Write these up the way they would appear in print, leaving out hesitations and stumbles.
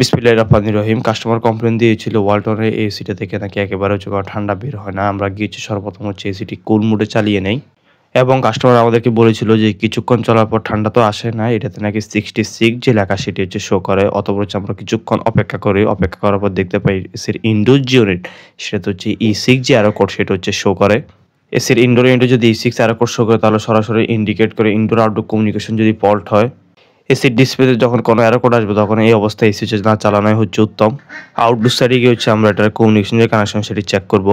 বিসমিল্লাহির রহমানির রহিম। Customer complain দিয়েছিল ওয়ালটনের এই এসিটা থেকে নাকি একেবারে হচ্ছে কোনো ঠান্ডা বের হয় না। আমরা গিয়েছি সর্বপ্রথম হচ্ছে এসিটি কুল মোডে চালিয়ে নেই এবং কাস্টমার আমাদেরকে বলেছিল যে কিছুক্ষণ চলার পর ঠান্ডা তো আসে না। এটাতে নাকি 66 যে লেখা সেটি হচ্ছে শো করে। অতঃপর হচ্ছে আমরা কিছুক্ষণ অপেক্ষা করি। অপেক্ষা করার পর দেখতে পাই এসির ইনডোর যে ইউনিট সেটাতে হচ্ছে E6 যে অ্যারো কোড সেটা হচ্ছে শো করে। এসির ইনডোর ইউনিটে যদি E6 অ্যারো কোড শো করে তাহলে সরাসরি ইন্ডিকেট করে ইনডোর আউটডোর কমিউনিকেশন যদি ফল্ট হয়। এসির ডিসপ্লেতে যখন কোনো এরর কোড আসবে তখন এই অবস্থায় এসি না চালানোই হচ্ছে উত্তম। আউটডোর সাইডে গিয়ে হচ্ছে আমরা এটার কমিউনিকেশন যে কানেকশন সেটি চেক করব।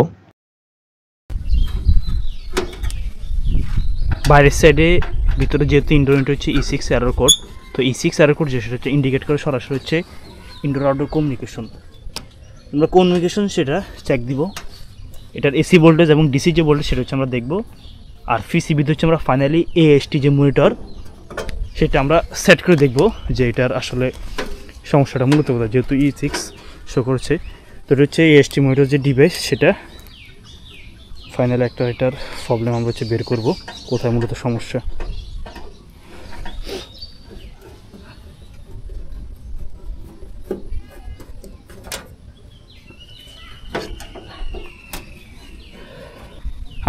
বাইরের সাইডে ভিতরে যেহেতু ইনডোর ইউনিট হচ্ছে E6 এরর কোড, তো E6 এরর কোড যেটা হচ্ছে ইন্ডিকেট করে সরাসরি হচ্ছে ইনডোর আউটডোর কমিউনিকেশন। আমরা কমিউনিকেশন সেটা চেক দিব। এটার এসি ভোল্টেজ এবং ডিসি যে ভোল্টেজ সেটা হচ্ছে আমরা দেখব। আর পিসিবিতে হচ্ছে আমরা ফাইনালি AST যে মনিটর সেটা আমরা সেট করে দেখব যে এটার আসলে সমস্যাটা মূলত কোথায়। যেহেতু E6 শো করছে, তো এটা হচ্ছে AST মনিটর যে ডিভাইস সেটা ফাইনালি একটা এটার প্রবলেম আমরা হচ্ছে বের করব কোথায় মূলত সমস্যা।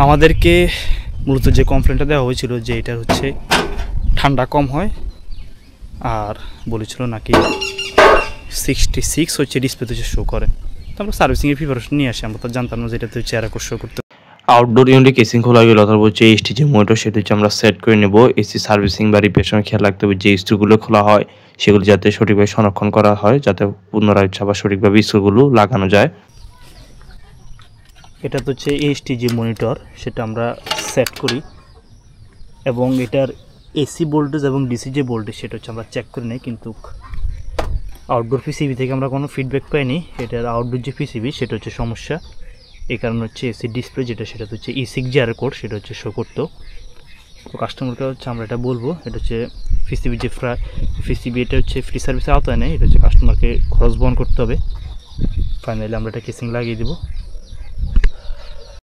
আমাদেরকে মূলত যে কমপ্লেনটা দেওয়া হয়েছিল যে এটার হচ্ছে ঠান্ডা কম হয়, আর বলেছিল নাকি 66 হচ্ছে ডিসপ্লেতে হচ্ছে শো করে। তো আমরা সার্ভিসিংয়ের প্রিপারেশন নিয়ে আসি। আমরা তো জানতাম না যে এটাতে হচ্ছে এরর কোড শো করতে। আউটডোর ইউনিট কেসিং খোলা গেলে অথবা হচ্ছে এসটি যে মোটর সেটা হচ্ছে আমরা সেট করে নেব। এসি সার্ভিসিং বা রিপেয়ার সময় খেয়াল রাখতে হবে যে স্ক্রুগুলো খোলা হয় সেগুলো যাতে সঠিকভাবে সংরক্ষণ করা হয়, যাতে পুনরায় আবার সঠিকভাবে স্ক্রুগুলো লাগানো যায়। এটা তো হচ্ছে AST যে মনিটর সেটা আমরা সেট করি এবং এটার এসি ভোল্টেজ এবং ডিসি যে ভোল্টেজ সেটা হচ্ছে আমরা চেক করে নিই, কিন্তু আউটডোর পিসিবি থেকে আমরা কোনো ফিডব্যাক পাইনি। এটার আউটডোর যে পিসিবি সেটা হচ্ছে সমস্যা। এই কারণে হচ্ছে এসি ডিসপ্লে যেটা সেটা হচ্ছে E6 যে এরর কোড সেটা হচ্ছে শো করতো। তো কাস্টমারকে হচ্ছে আমরা এটা বলবো, এটা হচ্ছে পিসিবি যে পিসিবি এটা হচ্ছে ফ্রি সার্ভিসের আওতায় নেই, এটা হচ্ছে কাস্টমারকে খরচ বহন করতে হবে। ফাইনালি আমরা এটা কেসিং লাগিয়ে দেবো।